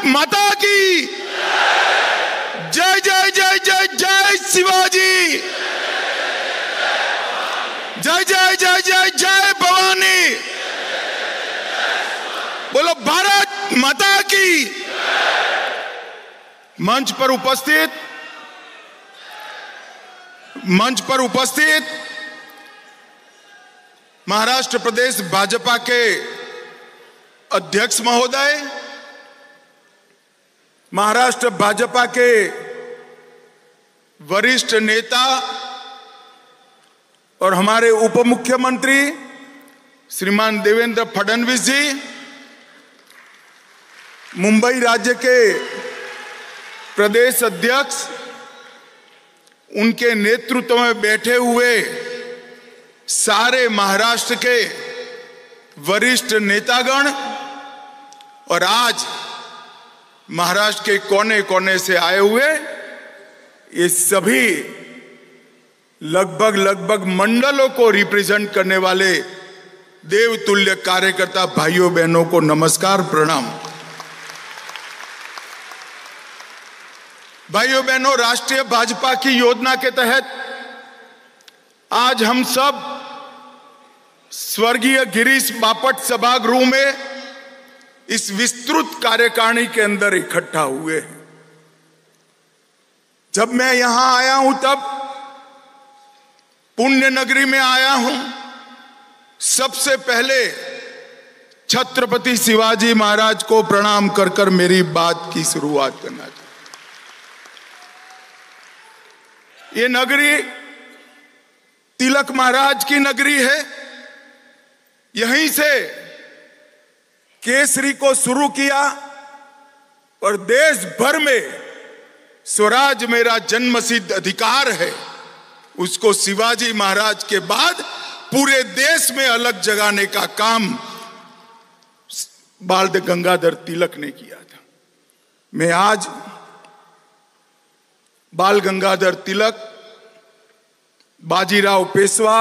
माता की जय जय जय जय जय शिवाजी, जय जय जय जय जय भवानी। बोलो भारत माता की। मंच पर उपस्थित महाराष्ट्र प्रदेश भाजपा के अध्यक्ष महोदय, महाराष्ट्र भाजपा के वरिष्ठ नेता और हमारे उप मुख्यमंत्री श्रीमान देवेंद्र फडणवीस जी, मुंबई राज्य के प्रदेश अध्यक्ष, उनके नेतृत्व में बैठे हुए सारे महाराष्ट्र के वरिष्ठ नेतागण और आज महाराष्ट्र के कोने कोने से आए हुए ये सभी लगभग मंडलों को रिप्रेजेंट करने वाले देवतुल्य कार्यकर्ता भाइयों बहनों को नमस्कार, प्रणाम। भाइयों बहनों, राष्ट्रीय भाजपा की योजना के तहत आज हम सब स्वर्गीय गिरीश बापट सभागृह में इस विस्तृत कार्यकारिणी के अंदर इकट्ठा हुए हैं। जब मैं यहां आया हूं तब पुण्य नगरी में आया हूं, सबसे पहले छत्रपति शिवाजी महाराज को प्रणाम कर कर मेरी बात की शुरुआत करना चाहिए। ये नगरी तिलक महाराज की नगरी है। यहीं से केसरी को शुरू किया और देश भर में स्वराज मेरा जन्मसिद्ध अधिकार है, उसको शिवाजी महाराज के बाद पूरे देश में अलग जगाने का काम बाल गंगाधर तिलक ने किया था। मैं आज बाल गंगाधर तिलक, बाजीराव पेशवा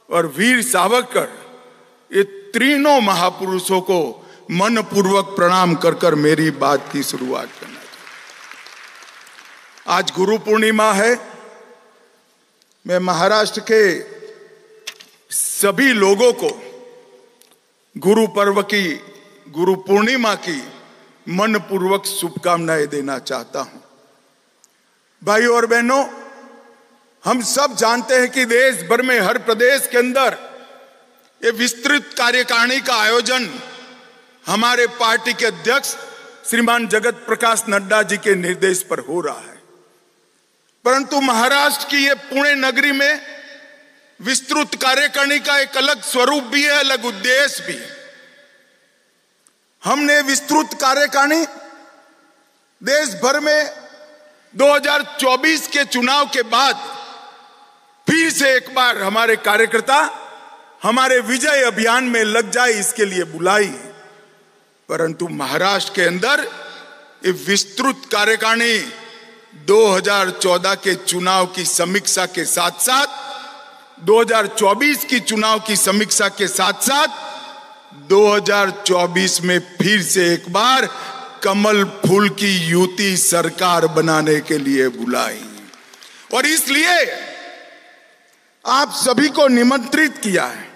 और वीर सावरकर, ये तीनों महापुरुषों को मनपूर्वक प्रणाम कर कर मेरी बात की शुरुआत करना चाहिए। आज गुरु पूर्णिमा है। मैं महाराष्ट्र के सभी लोगों को गुरु पर्व की, गुरु पूर्णिमा की मनपूर्वक शुभकामनाएं देना चाहता हूं। भाइयों और बहनों, हम सब जानते हैं कि देश भर में हर प्रदेश के अंदर ये विस्तृत कार्यकारिणी का आयोजन हमारे पार्टी के अध्यक्ष श्रीमान जगत प्रकाश नड्डा जी के निर्देश पर हो रहा है। परंतु महाराष्ट्र की ये पुणे नगरी में विस्तृत कार्यकारिणी का एक अलग स्वरूप भी है, अलग उद्देश्य भी। हमने विस्तृत कार्यकारिणी देश भर में 2024 के चुनाव के बाद फिर से एक बार हमारे कार्यकर्ता हमारे विजय अभियान में लग जाए, इसके लिए बुलाई। परंतु महाराष्ट्र के अंदर ये विस्तृत कार्यकारिणी 2014 के चुनाव की समीक्षा के साथ साथ, 2024 की चुनाव की समीक्षा के साथ साथ 2024 में फिर से एक बार कमल फूल की युति सरकार बनाने के लिए बुलाई। और इसलिए आप सभी को निमंत्रित किया है।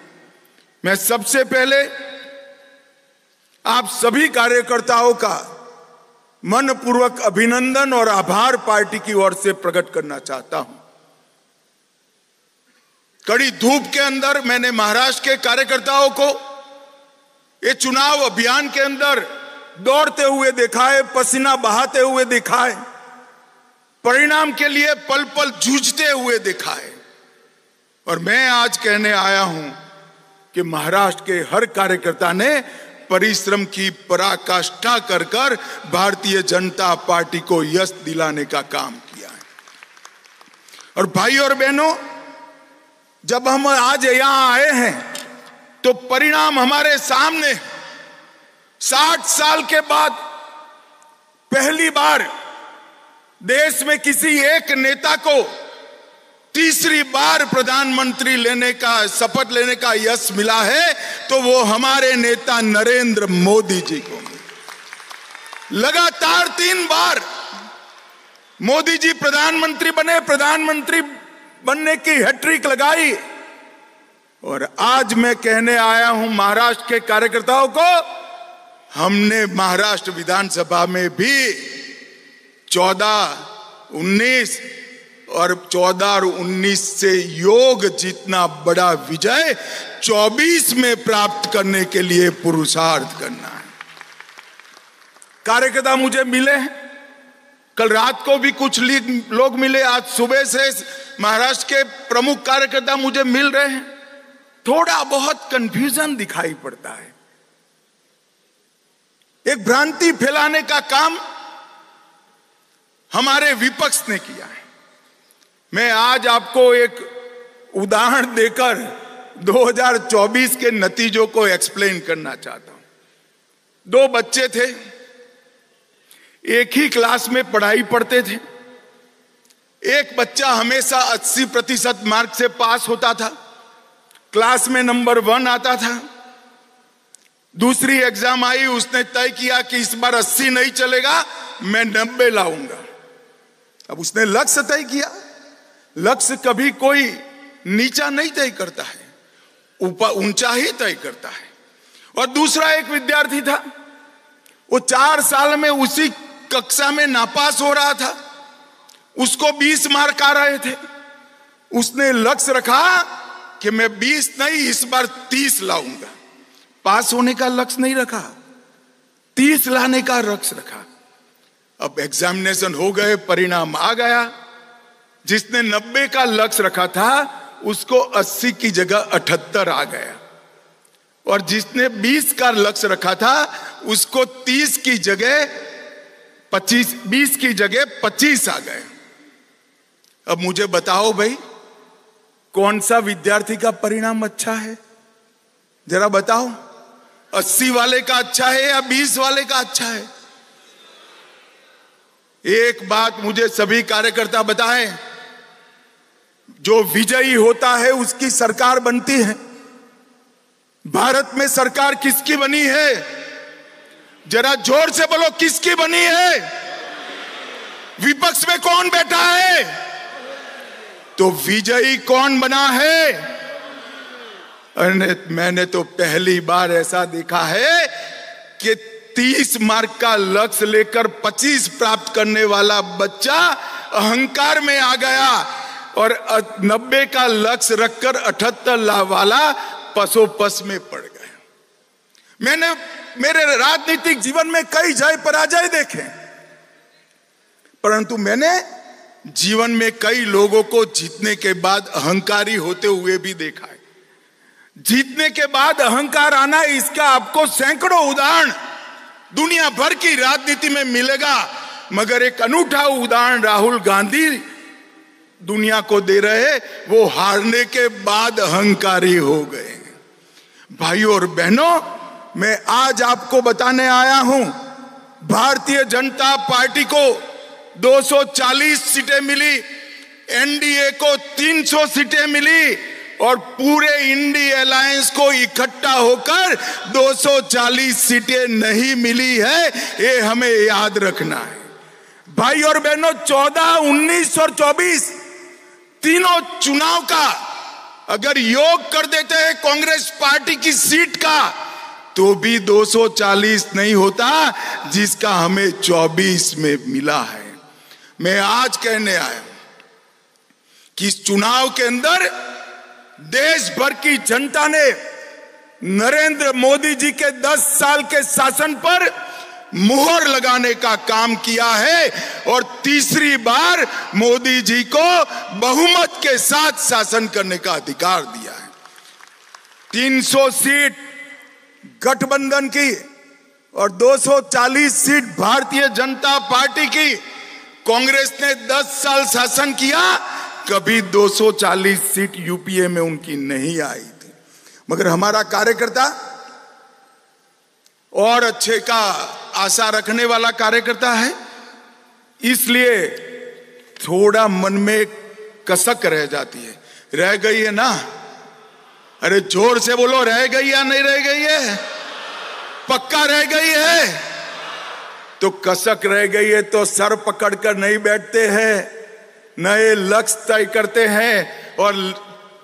मैं सबसे पहले आप सभी कार्यकर्ताओं का मनपूर्वक अभिनंदन और आभार पार्टी की ओर से प्रकट करना चाहता हूं। कड़ी धूप के अंदर मैंने महाराष्ट्र के कार्यकर्ताओं को ये चुनाव अभियान के अंदर दौड़ते हुए देखा है, पसीना बहाते हुए देखा है, परिणाम के लिए पल पल जूझते हुए देखा है। और मैं आज कहने आया हूं कि महाराष्ट्र के हर कार्यकर्ता ने परिश्रम की पराकाष्ठा कर कर भारतीय जनता पार्टी को यश दिलाने का काम किया है। और भाई और बहनों, जब हम आज यहां आए हैं तो परिणाम हमारे सामने। 60 साल के बाद पहली बार देश में किसी एक नेता को तीसरी बार प्रधानमंत्री लेने का, शपथ लेने का यश मिला है, तो वो हमारे नेता नरेंद्र मोदी जी को मिला। लगातार 3 बार मोदी जी प्रधानमंत्री बने, प्रधानमंत्री बनने की हैट्रिक लगाई। और आज मैं कहने आया हूं महाराष्ट्र के कार्यकर्ताओं को, हमने महाराष्ट्र विधानसभा में भी 14, 19 और 14 और 19 से योग जितना बड़ा विजय 24 में प्राप्त करने के लिए पुरुषार्थ करना है। कार्यकर्ता मुझे मिले हैं, कल रात को भी कुछ लोग मिले, आज सुबह से महाराष्ट्र के प्रमुख कार्यकर्ता मुझे मिल रहे हैं। थोड़ा बहुत कंफ्यूजन दिखाई पड़ता है, एक भ्रांति फैलाने का काम हमारे विपक्ष ने किया है। मैं आज आपको एक उदाहरण देकर 2024 के नतीजों को एक्सप्लेन करना चाहता हूं। 2 बच्चे थे, एक ही क्लास में पढ़ाई पढ़ते थे। एक बच्चा हमेशा 80% मार्क से पास होता था, क्लास में नंबर 1 आता था। दूसरी एग्जाम आई, उसने तय किया कि इस बार 80 नहीं चलेगा, मैं 90 लाऊंगा। अब उसने लक्ष्य तय किया। लक्ष्य कभी कोई नीचा नहीं तय करता है, ऊंचा ही तय करता है। और दूसरा एक विद्यार्थी था, वो 4 साल में उसी कक्षा में नापास हो रहा था, उसको 20 मार्क आ रहे थे। उसने लक्ष्य रखा कि मैं 20 नहीं, इस बार 30 लाऊंगा। पास होने का लक्ष्य नहीं रखा, 30 लाने का लक्ष्य रखा। अब एग्जामिनेशन हो गए, परिणाम आ गया। जिसने 90 का लक्ष्य रखा था उसको 80 की जगह 78 आ गया, और जिसने 20 का लक्ष्य रखा था उसको 30 की जगह 25, 20 की जगह 25 आ गए। अब मुझे बताओ भाई, कौन सा विद्यार्थी का परिणाम अच्छा है? जरा बताओ, 80 वाले का अच्छा है या 20 वाले का अच्छा है? एक बात मुझे सभी कार्यकर्ता बताएं, जो विजयी होता है उसकी सरकार बनती है। भारत में सरकार किसकी बनी है? जरा जोर से बोलो, किसकी बनी है? विपक्ष में कौन बैठा है? तो विजयी कौन बना है? मैंने तो पहली बार ऐसा देखा है कि 30 मार्क का लक्ष्य लेकर 25 प्राप्त करने वाला बच्चा अहंकार में आ गया, और 90 का लक्ष्य रखकर 78 वाला पसोपस में पड़ गया। मैंने मेरे राजनीतिक जीवन में कई जय पराजय देखे, परंतु मैंने जीवन में कई लोगों को जीतने के बाद अहंकारी होते हुए भी देखा है। जीतने के बाद अहंकार आना, इसका आपको सैकड़ों उदाहरण दुनिया भर की राजनीति में मिलेगा, मगर एक अनूठा उदाहरण राहुल गांधी दुनिया को दे रहे, वो हारने के बाद अहंकारी हो गए। भाइयों और बहनों, मैं आज आपको बताने आया हूं, भारतीय जनता पार्टी को 240 सीटें मिली, एनडीए को 300 सीटें मिली, और पूरे इंडी अलायंस को इकट्ठा होकर 240 सीटें नहीं मिली है, ये हमें याद रखना है। भाई और बहनों, 14, 19 और 24 तीनों चुनाव का अगर योग कर देते हैं कांग्रेस पार्टी की सीट का, तो भी 240 नहीं होता जिसका हमें 24 में मिला है। मैं आज कहने आया कि इस चुनाव के अंदर देश भर की जनता ने नरेंद्र मोदी जी के 10 साल के शासन पर मुहर लगाने का काम किया है, और तीसरी बार मोदी जी को बहुमत के साथ शासन करने का अधिकार दिया है। 300 सीट गठबंधन की और 240 सीट भारतीय जनता पार्टी की। कांग्रेस ने 10 साल शासन किया, कभी 240 सीट यूपीए में उनकी नहीं आई थी। मगर हमारा कार्यकर्ता और अच्छे का आशा रखने वाला कार्यकर्ता है, इसलिए थोड़ा मन में कसक रह जाती है। रह गई है ना? अरे जोर से बोलो, रह गई या नहीं रह गई है? पक्का रह गई है? तो कसक रह गई है तो सर पकड़कर नहीं बैठते हैं, नए लक्ष्य तय करते हैं। और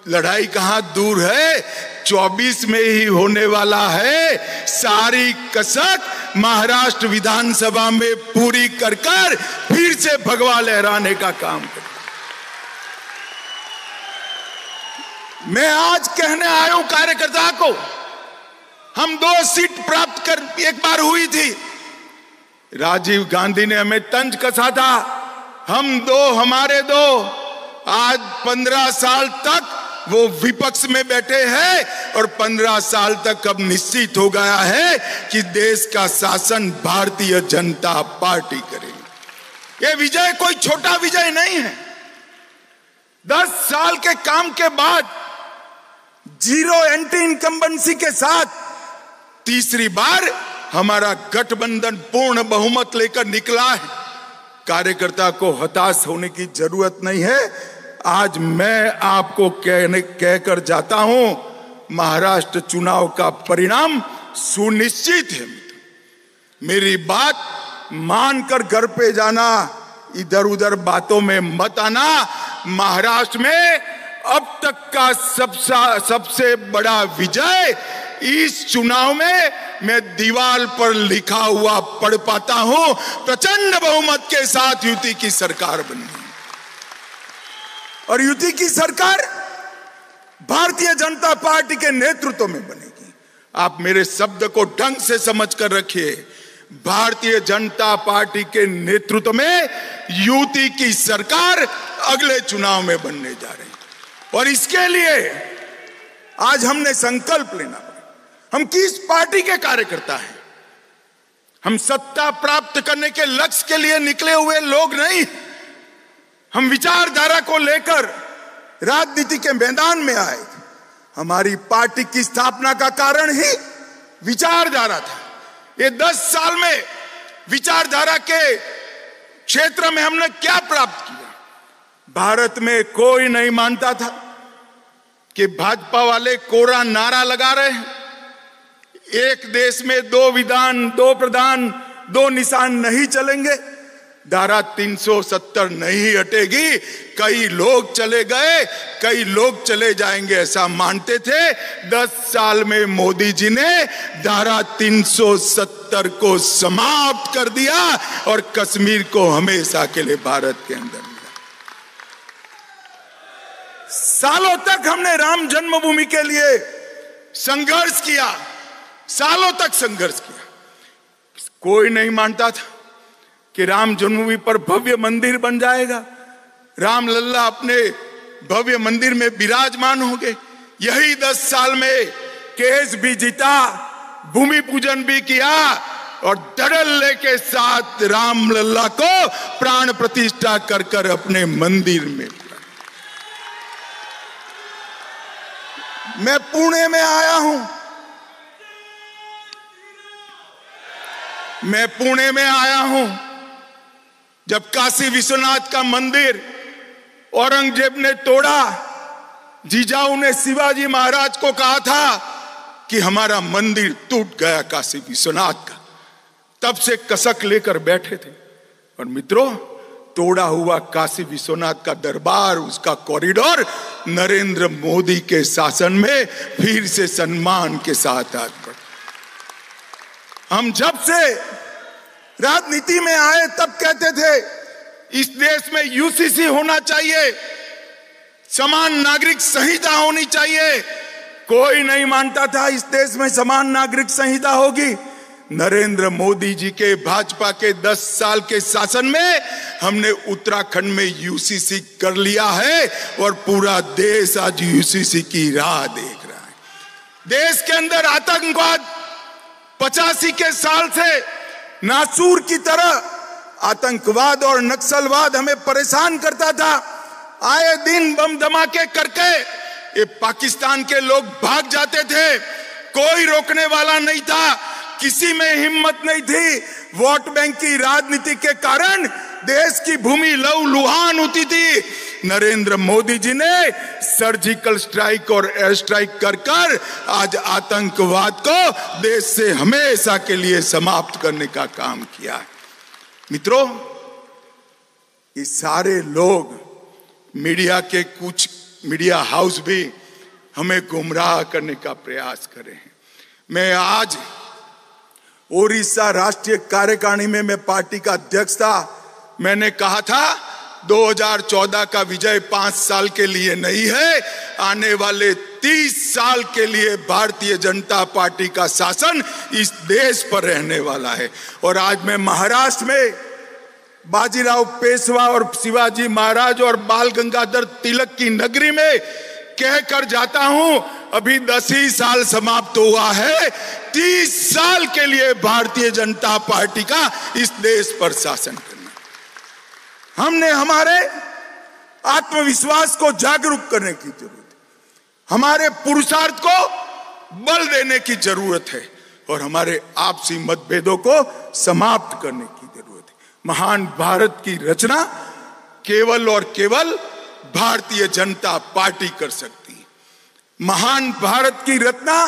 लड़ाई कहां दूर है, 24 में ही होने वाला है। सारी कसक महाराष्ट्र विधानसभा में पूरी कर कर फिर से भगवा लहराने का काम कर। मैं आज कहने आया हूं कार्यकर्ता को, हम 2 सीट प्राप्त कर एक बार हुई थी, राजीव गांधी ने हमें तंज कसा था, हम 2 हमारे 2, आज 15 साल तक वो विपक्ष में बैठे हैं और 15 साल तक अब निश्चित हो गया है कि देश का शासन भारतीय जनता पार्टी करेगी। ये विजय कोई छोटा विजय नहीं है। 10 साल के काम के बाद 0 एंटी इनकम्बेंसी के साथ तीसरी बार हमारा गठबंधन पूर्ण बहुमत लेकर निकला है। कार्यकर्ता को हताश होने की जरूरत नहीं है। आज मैं आपको कहकर जाता हूं, महाराष्ट्र चुनाव का परिणाम सुनिश्चित है। मेरी बात मानकर घर पे जाना, इधर उधर बातों में मत आना। महाराष्ट्र में अब तक का सबसे बड़ा विजय इस चुनाव में मैं दीवार पर लिखा हुआ पढ़ पाता हूं, प्रचंड बहुमत के साथ युति की सरकार बनी और युति की सरकार भारतीय जनता पार्टी के नेतृत्व में बनेगी। आप मेरे शब्द को ढंग से समझ कर रखिए, भारतीय जनता पार्टी के नेतृत्व में युति की सरकार अगले चुनाव में बनने जा रही है। और इसके लिए आज हमने संकल्प लेना पड़ा। हम किस पार्टी के कार्यकर्ता हैं? हम सत्ता प्राप्त करने के लक्ष्य के लिए निकले हुए लोग नहीं। हम विचारधारा को लेकर राजनीति के मैदान में आए थे। हमारी पार्टी की स्थापना का कारण ही विचारधारा था। ये 10 साल में विचारधारा के क्षेत्र में हमने क्या प्राप्त किया? भारत में कोई नहीं मानता था कि भाजपा वाले कोरा नारा लगा रहे हैं, एक देश में 2 विधान 2 प्रधान 2 निशान नहीं चलेंगे, धारा 370 नहीं हटेगी। कई लोग चले गए, कई लोग चले जाएंगे ऐसा मानते थे। 10 साल में मोदी जी ने धारा 370 को समाप्त कर दिया और कश्मीर को हमेशा के लिए भारत के अंदर मिला। सालों तक हमने राम जन्मभूमि के लिए संघर्ष किया, सालों तक संघर्ष किया। कोई नहीं मानता था कि राम जन्मभूमि पर भव्य मंदिर बन जाएगा, राम लल्ला अपने भव्य मंदिर में विराजमान होंगे। यही 10 साल में केस भी जीता, भूमि पूजन भी किया और धड़ल्ले के साथ राम लल्ला को प्राण प्रतिष्ठा कर कर अपने मंदिर में। मैं पुणे में आया हूं, मैं पुणे में आया हूं जब काशी विश्वनाथ का मंदिर औरंगजेब ने तोड़ा। जीजाऊ ने शिवाजी महाराज को कहा था कि हमारा मंदिर टूट गया काशी विश्वनाथ का। तब से कसक लेकर बैठे थे। और मित्रों, तोड़ा हुआ काशी विश्वनाथ का दरबार, उसका कॉरिडोर नरेंद्र मोदी के शासन में फिर से सम्मान के साथ आज बढ़ा। हम जब से राजनीति में आए तब कहते थे इस देश में यूसीसी होना चाहिए, समान नागरिक संहिता होनी चाहिए। कोई नहीं मानता था इस देश में समान नागरिक संहिता होगी। नरेंद्र मोदी जी के भाजपा के 10 साल के शासन में हमने उत्तराखंड में यूसीसी कर लिया है और पूरा देश आज यूसीसी की राह देख रहा है। देश के अंदर आतंकवाद 85 के साल से नासूर की तरह आतंकवाद और नक्सलवाद हमें परेशान करता था। आए दिन बम धमाके करके ये पाकिस्तान के लोग भाग जाते थे, कोई रोकने वाला नहीं था, किसी में हिम्मत नहीं थी। वोट बैंक की राजनीति के कारण देश की भूमि लहूलुहान होती थी। नरेंद्र मोदी जी ने सर्जिकल स्ट्राइक और एयर स्ट्राइक कर कर आज आतंकवाद को देश से हमेशा के लिए समाप्त करने का काम किया है। मित्रों, ये सारे लोग, मीडिया के कुछ मीडिया हाउस भी हमें गुमराह करने का प्रयास कर रहे हैं। मैं आज ओडिशा राष्ट्रीय कार्यकारिणी में मैं पार्टी का अध्यक्ष था। मैंने कहा था 2014 का विजय 5 साल के लिए नहीं है, आने वाले 30 साल के लिए भारतीय जनता पार्टी का शासन इस देश पर रहने वाला है। और आज मैं महाराष्ट्र में बाजीराव पेशवा और शिवाजी महाराज और बाल गंगाधर तिलक की नगरी में कहकर जाता हूं, अभी 10 ही साल समाप्त हुआ है, 30 साल के लिए भारतीय जनता पार्टी का इस देश पर शासन करना। हमने हमारे आत्मविश्वास को जागरूक करने की जरूरत है, हमारे पुरुषार्थ को बल देने की जरूरत है और हमारे आपसी मतभेदों को समाप्त करने की जरूरत है। महान भारत की रचना केवल और केवल भारतीय जनता पार्टी कर सकती है। महान भारत की रचना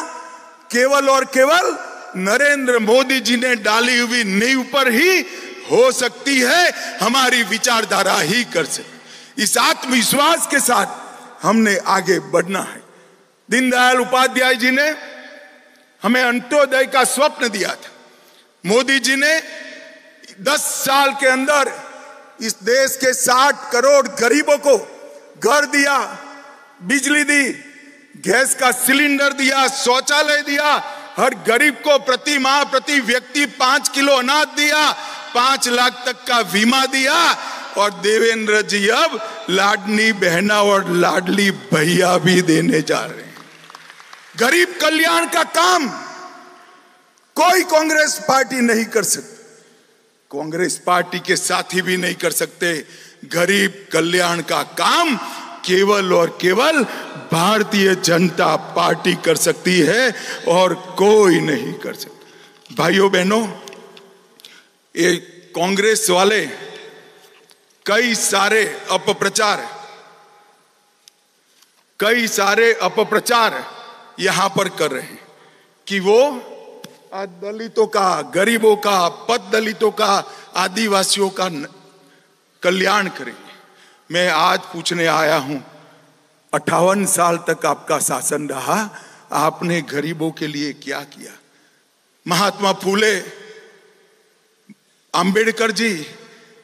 केवल और केवल नरेंद्र मोदी जी ने डाली हुई नींव पर ही हो सकती है, हमारी विचारधारा ही कर सकती। इस आत्मविश्वास के साथ हमने आगे बढ़ना है। दीनदयाल उपाध्याय जी ने हमें अंत्योदय का स्वप्न दिया था। मोदी जी ने 10 साल के अंदर इस देश के 60 करोड़ गरीबों को घर दिया, बिजली दी, गैस का सिलेंडर दिया, शौचालय दिया, हर गरीब को प्रति माह प्रति व्यक्ति 5 किलो अनाज दिया, 5 लाख तक का बीमा दिया और देवेंद्र जी अब लाडली बहना और लाडली भैया भी देने जा रहे हैं। गरीब कल्याण का काम कोई कांग्रेस पार्टी नहीं कर सकती, कांग्रेस पार्टी के साथी भी नहीं कर सकते। गरीब कल्याण का काम केवल और केवल भारतीय जनता पार्टी कर सकती है और कोई नहीं कर सकता। भाइयों बहनों, ये कांग्रेस वाले कई सारे अपप्रचार यहां पर कर रहे हैं कि वो दलितों का, गरीबों का, पद दलितों का, आदिवासियों का कल्याण करेंगे। मैं आज पूछने आया हूं, 58 साल तक आपका शासन रहा, आपने गरीबों के लिए क्या किया? महात्मा फूले, अंबेडकर जी,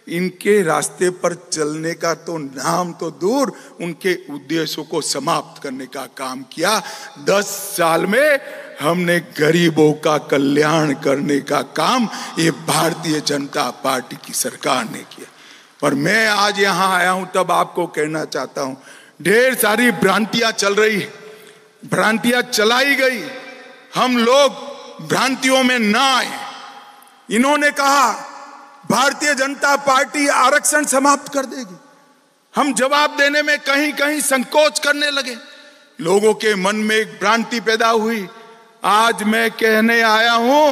इनके रास्ते पर चलने का तो नाम तो दूर, उनके उद्देश्यों को समाप्त करने का काम किया। 10 साल में हमने गरीबों का कल्याण करने का काम ये भारतीय जनता पार्टी की सरकार ने किया। और मैं आज यहां आया हूं तब आपको कहना चाहता हूं, ढेर सारी भ्रांतियां चल रही, भ्रांतियां चलाई गई, हम लोग भ्रांतियों में ना आए। इन्होंने कहा भारतीय जनता पार्टी आरक्षण समाप्त कर देगी, हम जवाब देने में कहीं कहीं संकोच करने लगे, लोगों के मन में एक भ्रांति पैदा हुई। आज मैं कहने आया हूं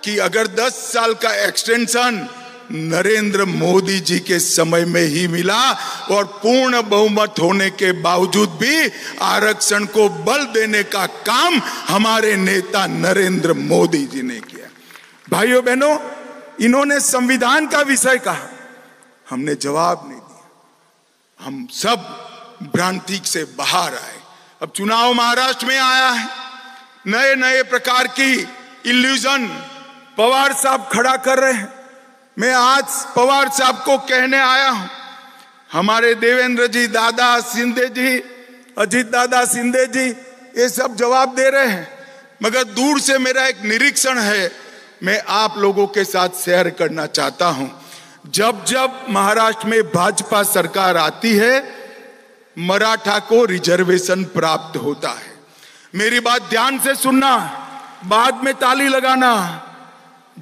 कि अगर 10 साल का एक्सटेंशन नरेंद्र मोदी जी के समय में ही मिला और पूर्ण बहुमत होने के बावजूद भी आरक्षण को बल देने का काम हमारे नेता नरेंद्र मोदी जी ने किया। भाइयों बहनों, इन्होंने संविधान का विषय कहा, हमने जवाब नहीं दिया, हम सब भ्रांति से बाहर आए। अब चुनाव महाराष्ट्र में आया है, नए नए प्रकार की इल्यूजन पवार साहब खड़ा कर रहे हैं। मैं आज पवार साहब को कहने आया हूं, हमारे देवेंद्र जी, दादा शिंदे जी, अजीत दादा शिंदे जी, ये सब जवाब दे रहे हैं, मगर दूर से मेरा एक निरीक्षण है, मैं आप लोगों के साथ शेयर करना चाहता हूं। जब जब महाराष्ट्र में भाजपा सरकार आती है, मराठा को रिजर्वेशन प्राप्त होता है। मेरी बात ध्यान से सुनना, बाद में ताली लगाना।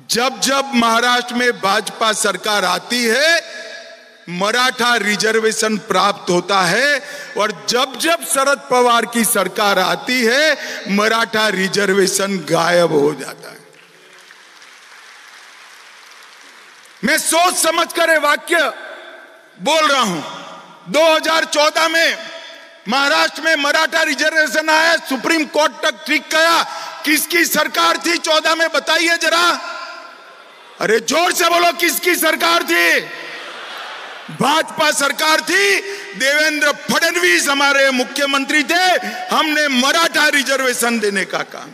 जब जब महाराष्ट्र में भाजपा सरकार आती है, मराठा रिजर्वेशन प्राप्त होता है, और जब जब शरद पवार की सरकार आती है, मराठा रिजर्वेशन गायब हो जाता है। मैं सोच समझ कर ये वाक्य बोल रहा हूं। 2014 में महाराष्ट्र में मराठा रिजर्वेशन आया, सुप्रीम कोर्ट तक ठीक गया। किसकी सरकार थी 14 में, बताइए जरा। अरे जोर से बोलो, किसकी सरकार थी? भाजपा सरकार थी। देवेंद्र फडणवीस हमारे मुख्यमंत्री थे। हमने मराठा रिजर्वेशन देने का काम।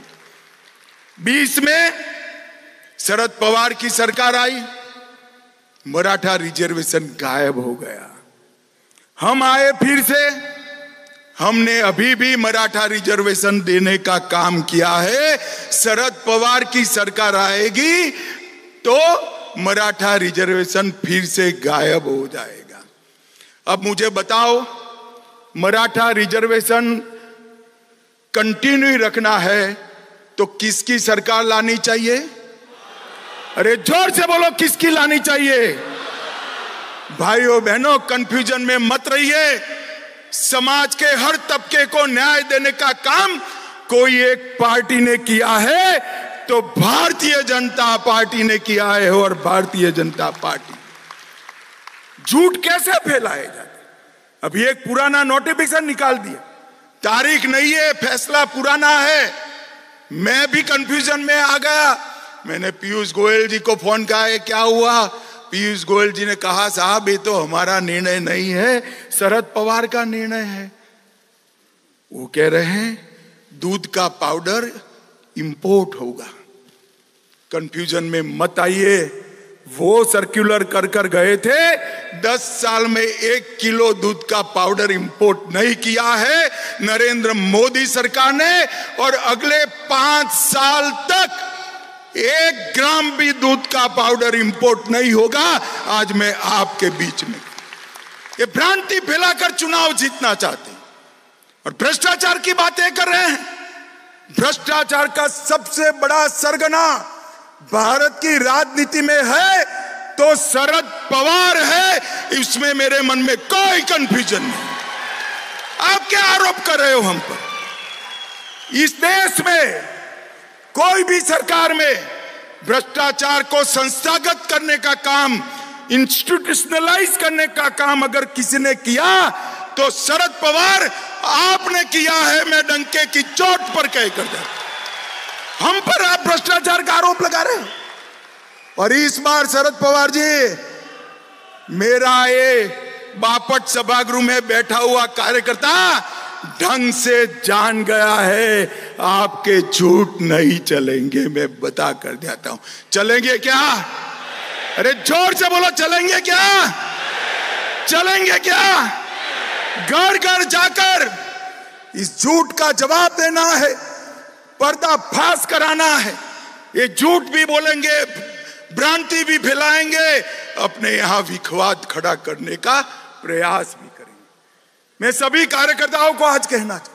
20 में शरद पवार की सरकार आई, मराठा रिजर्वेशन गायब हो गया। हम आए फिर से, हमने अभी भी मराठा रिजर्वेशन देने का काम किया है। शरद पवार की सरकार आएगी तो मराठा रिजर्वेशन फिर से गायब हो जाएगा। अब मुझे बताओ, मराठा रिजर्वेशन कंटिन्यू रखना है तो किसकी सरकार लानी चाहिए? अरे जोर से बोलो, किसकी लानी चाहिए? भाइयों बहनों, कंफ्यूजन में मत रहिए। समाज के हर तबके को न्याय देने का काम कोई एक पार्टी ने किया है तो भारतीय जनता पार्टी ने किया है। और भारतीय जनता पार्टी झूठ कैसे फैलाए जाते? अभी एक पुराना नोटिफिकेशन निकाल दिया, तारीख नहीं है, फैसला पुराना है। मैं भी कंफ्यूजन में आ गया। मैंने पीयूष गोयल जी को फोन किया, है क्या हुआ? पीयूष गोयल जी ने कहा, साहब ये तो हमारा निर्णय नहीं है, शरद पवार का निर्णय है। वो कह रहे हैं दूध का पाउडर इंपोर्ट होगा। कंफ्यूजन में मत आइए। वो सर्कुलर कर कर गए थे, 10 साल में 1 किलो दूध का पाउडर इंपोर्ट नहीं किया है नरेंद्र मोदी सरकार ने। और अगले 5 साल तक 1 ग्राम भी दूध का पाउडर इंपोर्ट नहीं होगा। आज मैं आपके बीच में ये भ्रांति फैलाकर चुनाव जीतना चाहते हैं और भ्रष्टाचार की बातें कर रहे हैं। भ्रष्टाचार का सबसे बड़ा सरगना भारत की राजनीति में है तो शरद पवार है। इसमें मेरे मन में कोई कंफ्यूजन नहीं। आप क्या आरोप कर रहे हो हम पर? इस देश में कोई भी सरकार में भ्रष्टाचार को संस्थागत करने का काम, इंस्टीट्यूशनलाइज करने का काम अगर किसी ने किया तो शरद पवार आपने किया है। मैं डंके की चोट पर कहकर जाता, हम पर आप भ्रष्टाचार का आरोप लगा रहे हो। और इस बार शरद पवार जी, मेरा ये बापट सभागृह में बैठा हुआ कार्यकर्ता ढंग से जान गया है, आपके झूठ नहीं चलेंगे। मैं बता कर जाता हूं, चलेंगे क्या? अरे जोर से बोलो, चलेंगे क्या? चलेंगे क्या? घर घर जाकर इस झूठ का जवाब देना है, पर्दाफाश कराना है। ये झूठ भी बोलेंगे, भ्रांति भी फैलाएंगे, अपने यहां विखवाद खड़ा करने का प्रयास भी करेंगे। मैं सभी कार्यकर्ताओं को आज कहना चाहता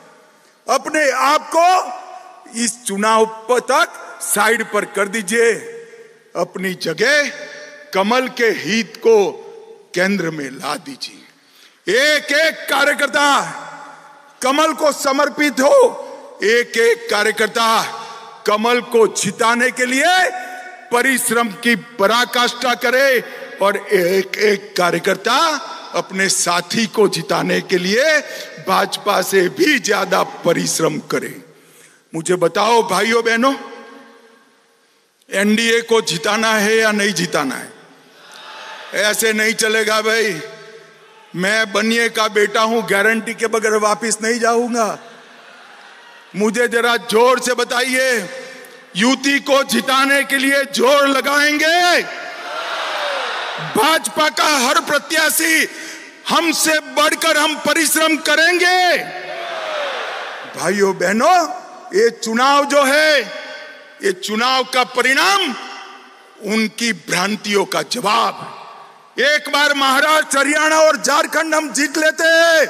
हूं, अपने आप को इस चुनाव तक साइड पर कर दीजिए। अपनी जगह कमल के हित को केंद्र में ला दीजिए। एक एक कार्यकर्ता कमल को समर्पित हो। एक एक कार्यकर्ता कमल को जिताने के लिए परिश्रम की पराकाष्ठा करे और एक एक कार्यकर्ता अपने साथी को जिताने के लिए भाजपा से भी ज्यादा परिश्रम करे। मुझे बताओ भाइयों बहनों, एनडीए को जिताना है या नहीं जिताना है? ऐसे नहीं चलेगा भाई। मैं बनिए का बेटा हूं, गारंटी के बगैर वापस नहीं जाऊंगा। मुझे जरा जोर से बताइए, युति को जिताने के लिए जोर लगाएंगे? भाजपा का हर प्रत्याशी हमसे बढ़कर हम परिश्रम करेंगे। भाइयों बहनों, ये चुनाव जो है, ये चुनाव का परिणाम उनकी भ्रांतियों का जवाब है। एक बार महाराष्ट्र, हरियाणा और झारखंड हम जीत लेते हैं,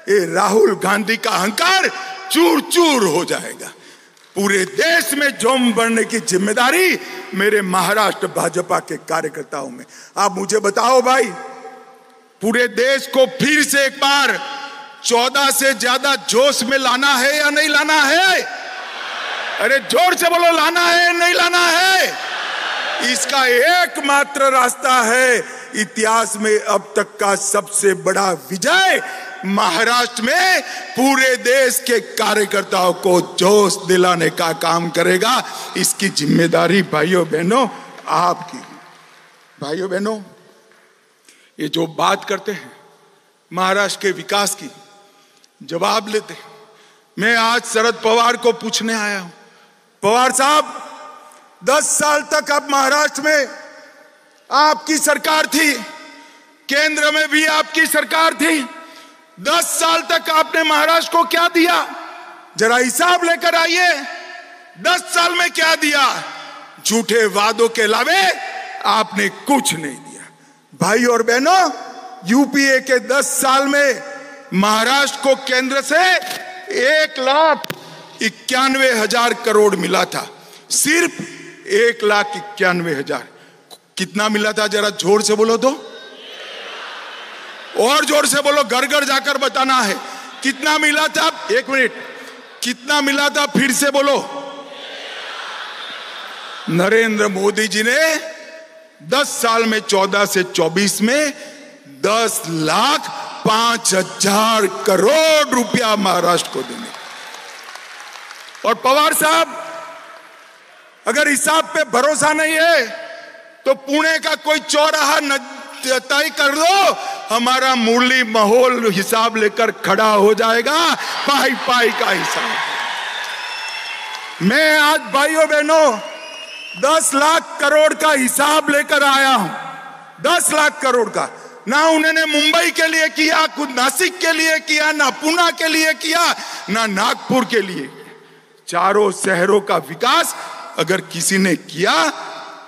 ये राहुल गांधी का अहंकार चूर चूर हो जाएगा। पूरे देश में जोम बढ़ने की जिम्मेदारी मेरे महाराष्ट्र भाजपा के कार्यकर्ताओं में। आप मुझे बताओ भाई, पूरे देश को फिर से एक बार 14 से ज्यादा जोश में लाना है या नहीं लाना है? अरे जोर से बोलो, लाना है नहीं लाना है? इसका एकमात्र रास्ता है इतिहास में अब तक का सबसे बड़ा विजय। महाराष्ट्र में पूरे देश के कार्यकर्ताओं को जोश दिलाने का काम करेगा। इसकी जिम्मेदारी भाइयों बहनों आपकी। भाइयों बहनों, ये जो बात करते हैं महाराष्ट्र के विकास की, जवाब लेते हैं। मैं आज शरद पवार को पूछने आया हूं, पवार साहब 10 साल तक आप महाराष्ट्र में आपकी सरकार थी, केंद्र में भी आपकी सरकार थी, 10 साल तक आपने महाराष्ट्र को क्या दिया? जरा हिसाब लेकर आइए, 10 साल में क्या दिया? झूठे वादों के अलावे आपने कुछ नहीं दिया। भाई और बहनों, यूपीए के 10 साल में महाराष्ट्र को केंद्र से 1,91,000 करोड़ मिला था, सिर्फ 1,91,000। कितना मिला था? जरा जोर से बोलो तो, और जोर से बोलो, घर घर जाकर बताना है कितना मिला था। 1 मिनट, कितना मिला था? फिर से बोलो। नरेंद्र मोदी जी ने 10 साल में 14 से 24 में 10,05,000 करोड़ रुपया महाराष्ट्र को देने। और पवार साहब, अगर हिसाब पे भरोसा नहीं है तो पुणे का कोई चौराहा तय कर दो, हमारा मुरली माहौल हिसाब लेकर खड़ा हो जाएगा, पाई पाई का हिसाब। मैं आज भाइयों बहनों 10 लाख करोड़ का हिसाब लेकर आया हूं, 10 लाख करोड़ का। ना उन्होंने मुंबई के लिए किया, खुद नासिक के लिए किया, ना पुणे के लिए किया, ना नागपुर के लिए। चारों शहरों का विकास अगर किसी ने किया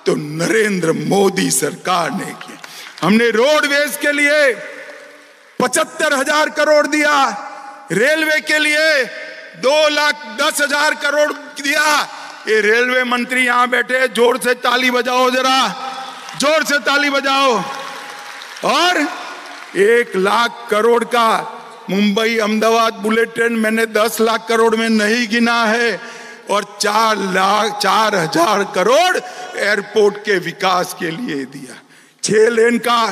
तो नरेंद्र मोदी सरकार ने किया। हमने रोडवेज के लिए 75,000 करोड़ दिया, रेलवे के लिए 2,10,000 करोड़ दिया। ये रेलवे मंत्री यहां बैठे, जोर से ताली बजाओ, जरा जोर से ताली बजाओ। और 1 लाख करोड़ का मुंबई अहमदाबाद बुलेट ट्रेन मैंने 10 लाख करोड़ में नहीं गिना है। और 4,04,000 करोड़ एयरपोर्ट के विकास के लिए दिया। 6 लेन का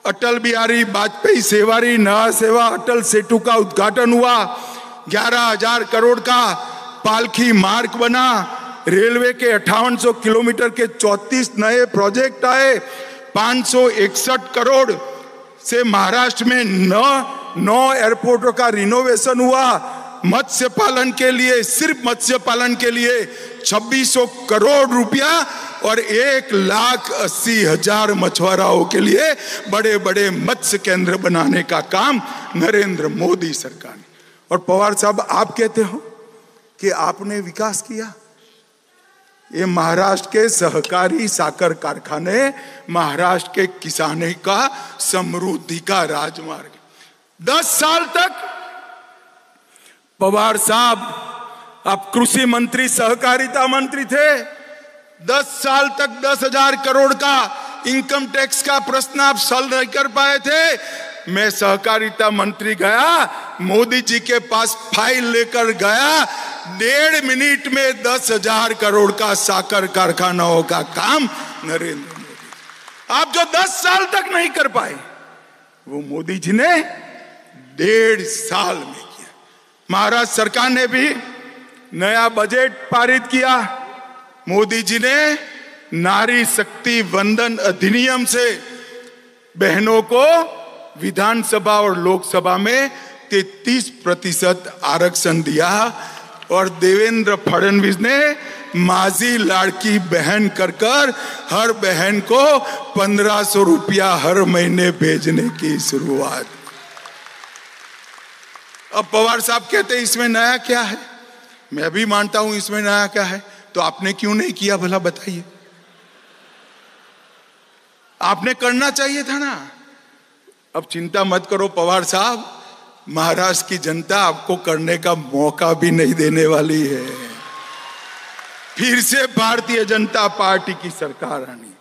अटल बिहारी वाजपेयी सेवारी नया सेवा अटल सेतु का उद्घाटन हुआ। 11,000 करोड़ का पालखी मार्ग बना। रेलवे के 5800 किलोमीटर के 34 नए प्रोजेक्ट आए। 561 करोड़ से महाराष्ट्र में 9 एयरपोर्टों का रिनोवेशन हुआ। मत्स्य पालन के लिए, सिर्फ मत्स्य पालन के लिए 2600 करोड़ रुपया और 1,80,000 मछुआरों के लिए बड़े बड़े मत्स्य केंद्र बनाने का काम नरेंद्र मोदी सरकार ने। और पवार साहब, आप कहते हो कि आपने विकास किया। ये महाराष्ट्र के सहकारी साकर कारखाने, महाराष्ट्र के किसानों का समृद्धि का राजमार्ग। 10 साल तक पवार साहब आप कृषि मंत्री, सहकारिता मंत्री थे। 10 साल तक 10,000 करोड़ का इनकम टैक्स का प्रश्न आप सॉल्व नहीं कर पाए थे। मैं सहकारिता मंत्री गया, मोदी जी के पास फाइल लेकर गया, 1.5 मिनट में 10,000 करोड़ का साकर कारखानाओं का काम नरेंद्र मोदी। आप जो 10 साल तक नहीं कर पाए, वो मोदी जी ने 1.5 साल में किया। महाराष्ट्र सरकार ने भी नया बजट पारित किया। मोदी जी ने नारी शक्ति वंदन अधिनियम से बहनों को विधानसभा और लोकसभा में 33% आरक्षण दिया। और देवेंद्र फडणवीस ने माझी लाड़की बहन कर हर बहन को 1,500 रुपया हर महीने भेजने की शुरुआत। अब पवार साहब कहते हैं इसमें नया क्या है? मैं भी मानता हूं इसमें नया क्या है। तो आपने क्यों नहीं किया भला बताइए? आपने करना चाहिए था ना। अब चिंता मत करो पवार साहब, महाराष्ट्र की जनता आपको करने का मौका भी नहीं देने वाली है। फिर से भारतीय जनता पार्टी की सरकार आनी।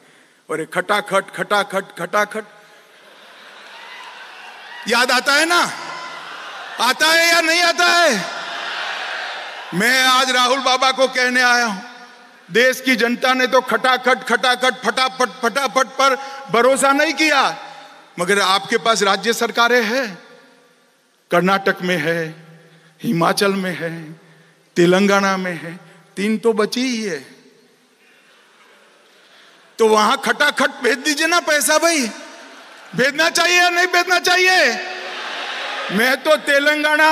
और ये खटाखट खटाखट खटाखट याद आता है ना? आता है या नहीं आता है? मैं आज राहुल बाबा को कहने आया हूं, देश की जनता ने तो खटाखट खटाखट फटाफट फटाफट पर भरोसा नहीं किया, मगर आपके पास राज्य सरकारें हैं। कर्नाटक में है, हिमाचल में है, तेलंगाना में है, 3 तो बची ही है। तो वहां खटाखट भेज दीजिए ना पैसा भाई। भेजना चाहिए या नहीं भेजना चाहिए? मैं तो तेलंगाना,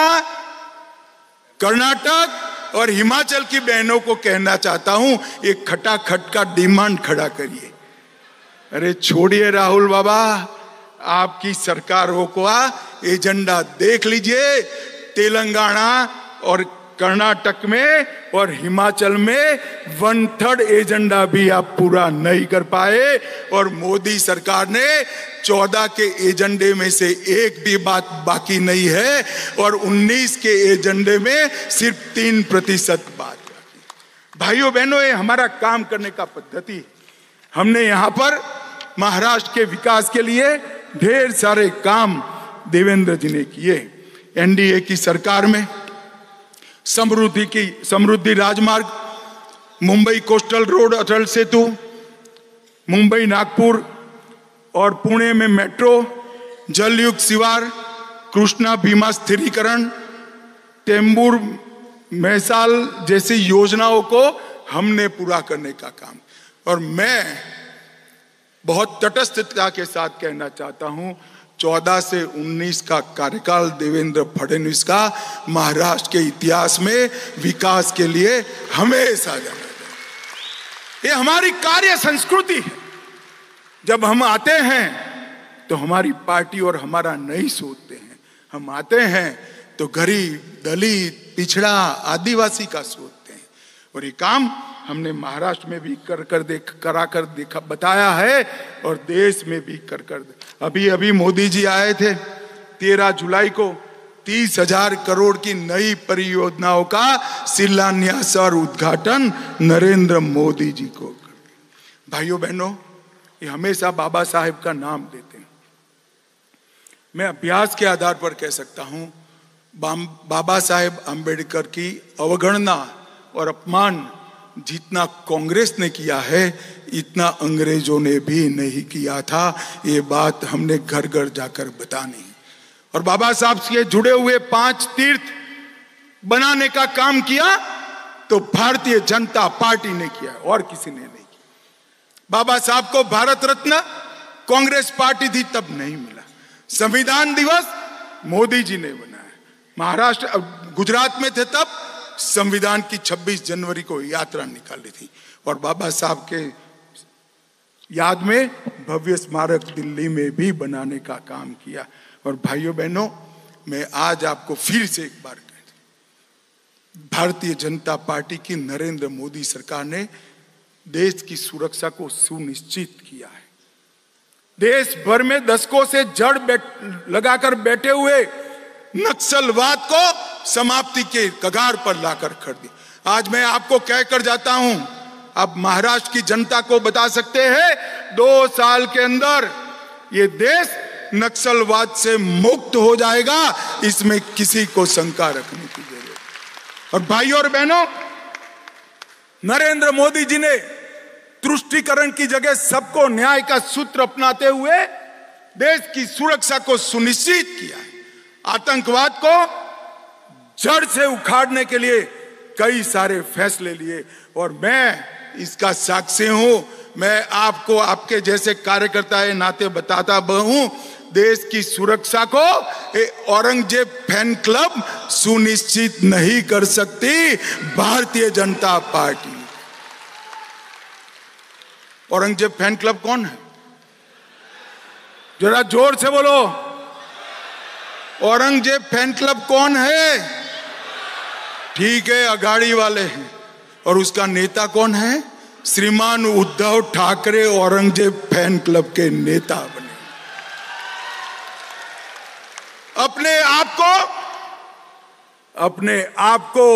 कर्नाटक और हिमाचल की बहनों को कहना चाहता हूं, एक खटाखट का डिमांड खड़ा करिए। अरे छोड़िए राहुल बाबा, आपकी सरकारों का एजेंडा देख लीजिए। तेलंगाना और कर्नाटक में और हिमाचल में 1/3 एजेंडा भी आप पूरा नहीं कर पाए, और मोदी सरकार ने 14 के एजेंडे में से एक भी बात बाकी नहीं है, और 19 के एजेंडे में सिर्फ 3% बात बाकी। भाइयों बहनों, ये हमारा काम करने का पद्धति है। हमने यहां पर महाराष्ट्र के विकास के लिए ढेर सारे काम देवेंद्र जी ने किए। एनडीए की सरकार में समृद्धि राजमार्ग, मुंबई कोस्टल रोड अटल सेतु, मुंबई नागपुर और पुणे में मेट्रो, जलयुक्त शिवार, कृष्णा भीमा स्थिरीकरण, तेंबूर मैसाल जैसी योजनाओं को हमने पूरा करने का काम। और मैं बहुत तटस्थता के साथ कहना चाहता हूं, 14 से 19 का कार्यकाल देवेंद्र फडणवीस का महाराष्ट्र के इतिहास में विकास के लिए हमेशा जाना जाए। ये हमारी कार्य संस्कृति है। जब हम आते हैं तो हमारी पार्टी और हमारा नहीं सोचते हैं। हम आते हैं तो गरीब, दलित, पिछड़ा, आदिवासी का सोचते हैं। और ये काम हमने महाराष्ट्र में भी कराकर देखा, बताया है, और देश में भी कर अभी मोदी जी आए थे 13 जुलाई को 30,000 करोड़ की नई परियोजनाओं का शिलान्यास और उद्घाटन नरेंद्र मोदी जी को कर। भाइयों बहनों, ये हमेशा बाबा साहेब का नाम देते हैं। मैं अभ्यास के आधार पर कह सकता हूं, बाबा साहेब अंबेडकर की अवगणना और अपमान जितना कांग्रेस ने किया है, इतना अंग्रेजों ने भी नहीं किया था। ये बात हमने घर घर जाकर बतानी। और बाबा साहब से जुड़े हुए 5 तीर्थ बनाने का काम किया तो भारतीय जनता पार्टी ने किया, और किसी ने नहीं किया। बाबा साहब को भारत रत्न कांग्रेस पार्टी थी तब नहीं मिला। संविधान दिवस मोदी जी ने बनाया। महाराष्ट्र, गुजरात में थे तब संविधान की 26 जनवरी को यात्रा निकाली थी, और बाबा साहब के याद में भव्य स्मारक दिल्ली में भी बनाने का काम किया। और भाइयों बहनों, मैं आज आपको फिर से एक बार कहता हूं, भारतीय जनता पार्टी की नरेंद्र मोदी सरकार ने देश की सुरक्षा को सुनिश्चित किया है। देश भर में दशकों से जड़ लगाकर बैठे हुए नक्सलवाद को समाप्ति के कगार पर लाकर खड़ दी। आज मैं आपको कहकर जाता हूं, अब महाराष्ट्र की जनता को बता सकते हैं, 2 साल के अंदर ये देश नक्सलवाद से मुक्त हो जाएगा। इसमें किसी को शंका रखने की जरूरत। और भाइयों और बहनों, नरेंद्र मोदी जी ने तुष्टीकरण की जगह सबको न्याय का सूत्र अपनाते हुए देश की सुरक्षा को सुनिश्चित किया है। आतंकवाद को जड़ से उखाड़ने के लिए कई सारे फैसले लिए, और मैं इसका साक्षी हूं। मैं आपको आपके जैसे कार्यकर्ता के नाते बताता हूं, देश की सुरक्षा को औरंगजेब फैन क्लब सुनिश्चित नहीं कर सकती, Bharatiya Janata party. Aurangzeb fan club कौन है? जरा जोर से बोलो। औरंगजेब फैन क्लब कौन है? ठीक है, अघाड़ी वाले हैं। और उसका नेता कौन है? श्रीमान उद्धव ठाकरे औरंगजेब फैन क्लब के नेता बने। अपने आप को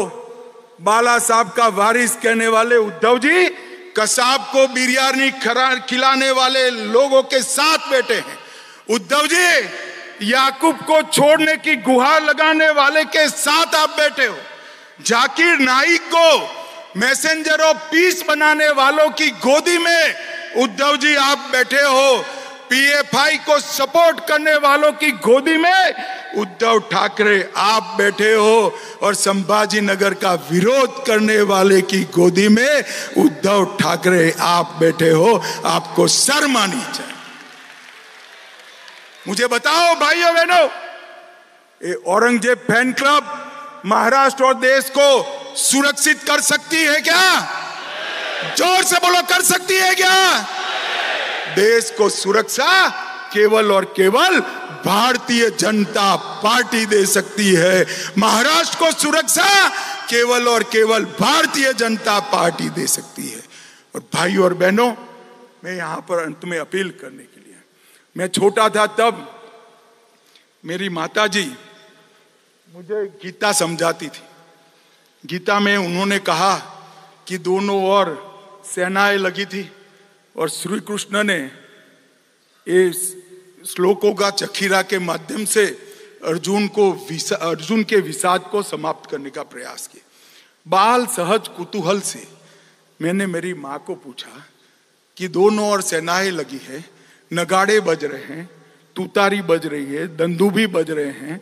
बाला साहब का वारिस कहने वाले उद्धव जी, कसाब को बिरयानी खिलाने वाले लोगों के साथ बैठे हैं। उद्धव जी, याकूब को छोड़ने की गुहार लगाने वाले के साथ आप बैठे हो। जाकिर नाइक को मैसेंजर ऑफ पीस बनाने वालों की गोदी में उद्धव जी आप बैठे हो। पीएफआई को सपोर्ट करने वालों की गोदी में उद्धव ठाकरे आप बैठे हो, और संभाजी नगर का विरोध करने वाले की गोदी में उद्धव ठाकरे आप बैठे हो। आपको शर्म आनी चाहिए। मुझे बताओ भाइयों बहनों, ये औरंगजेब फैन क्लब महाराष्ट्र और देश को सुरक्षित कर सकती है क्या? जोर से बोलो, कर सकती है क्या? देश को सुरक्षा केवल और केवल भारतीय जनता पार्टी दे सकती है। महाराष्ट्र को सुरक्षा केवल और केवल भारतीय जनता पार्टी दे सकती है। और भाइयों और बहनों, मैं यहां पर अंत में अपील करने के लिए, मैं छोटा था तब मेरी माताजी मुझे गीता समझाती थी। गीता में उन्होंने कहा कि दोनों ओर सेनाएं लगी थी और श्री कृष्ण ने इस श्लोकों का चखीरा के माध्यम से अर्जुन के विषाद को समाप्त करने का प्रयास किया। बाल सहज कुतूहल से मैंने मेरी माँ को पूछा कि दोनों ओर सेनाएं लगी है, नगाड़े बज रहे हैं, तुतारी बज रही है, दंदूभी बज रहे हैं,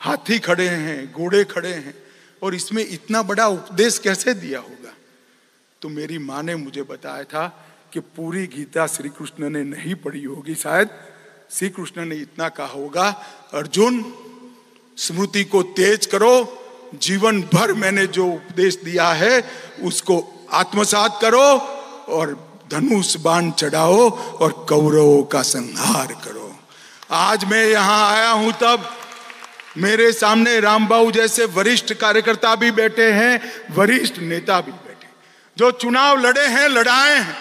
हाथी खड़े हैं, घोड़े खड़े हैं, और इसमें इतना बड़ा उपदेश कैसे दिया होगा? तो मेरी माँ ने मुझे बताया था कि पूरी गीता श्री कृष्ण ने नहीं पढ़ी होगी। शायद श्री कृष्ण ने इतना कहा होगा, अर्जुन स्मृति को तेज करो, जीवन भर मैंने जो उपदेश दिया है उसको आत्मसात करो और धनुष बाण चढ़ाओ और कौरवों का संहार करो। आज मैं यहां आया हूं तब मेरे सामने रामबाबू जैसे वरिष्ठ कार्यकर्ता भी बैठे हैं, वरिष्ठ नेता भी बैठे, जो चुनाव लड़े हैं, लड़ाए हैं।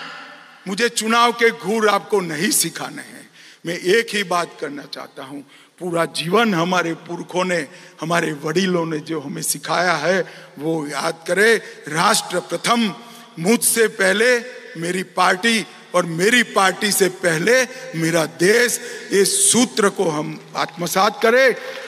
मुझे चुनाव के गुर आपको नहीं सिखाने हैं। मैं एक ही बात करना चाहता हूं, पूरा जीवन हमारे पुरखों ने, हमारे वडीलों ने जो हमें सिखाया है वो याद करें। राष्ट्र प्रथम, मुझसे पहले मेरी पार्टी और मेरी पार्टी से पहले मेरा देश, इस सूत्र को हम आत्मसात करें।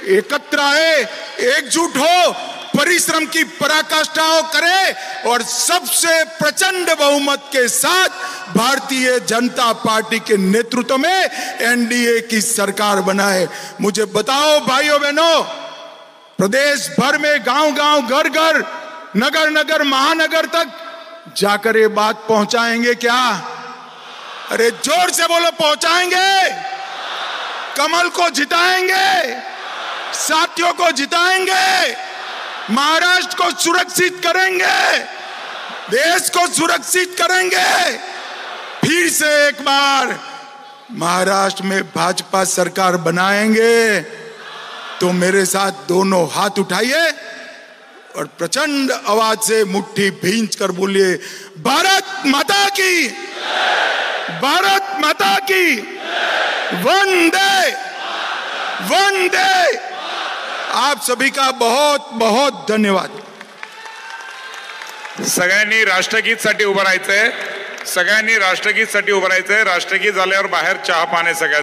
एकत्र आए, एकजुट हो, परिश्रम की पराकाष्ठा करें और सबसे प्रचंड बहुमत के साथ भारतीय जनता पार्टी के नेतृत्व में एनडीए की सरकार बनाए। मुझे बताओ भाइयों बहनों, प्रदेश भर में गांव गांव, घर घर, नगर नगर, महानगर तक जाकर ये बात पहुंचाएंगे क्या? अरे जोर से बोलो, पहुंचाएंगे? कमल को जिताएंगे, साथियों को जिताएंगे, महाराष्ट्र को सुरक्षित करेंगे, देश को सुरक्षित करेंगे। फिर से एक बार महाराष्ट्र में भाजपा सरकार बनाएंगे तो मेरे साथ दोनों हाथ उठाइए और प्रचंड आवाज से मुट्ठी भींच कर बोलिए, भारत माता की, भारत माता की, वंदे वंदे। आप सभी का बहुत बहुत धन्यवाद। सगळ्यांनी राष्ट्रगीतसाठी उभं राहायचंय, सगळ्यांनी राष्ट्रगीतसाठी उभं राहायचंय। राष्ट्रगीत झाल्यावर बाहेर चहा पाणी सगळ्या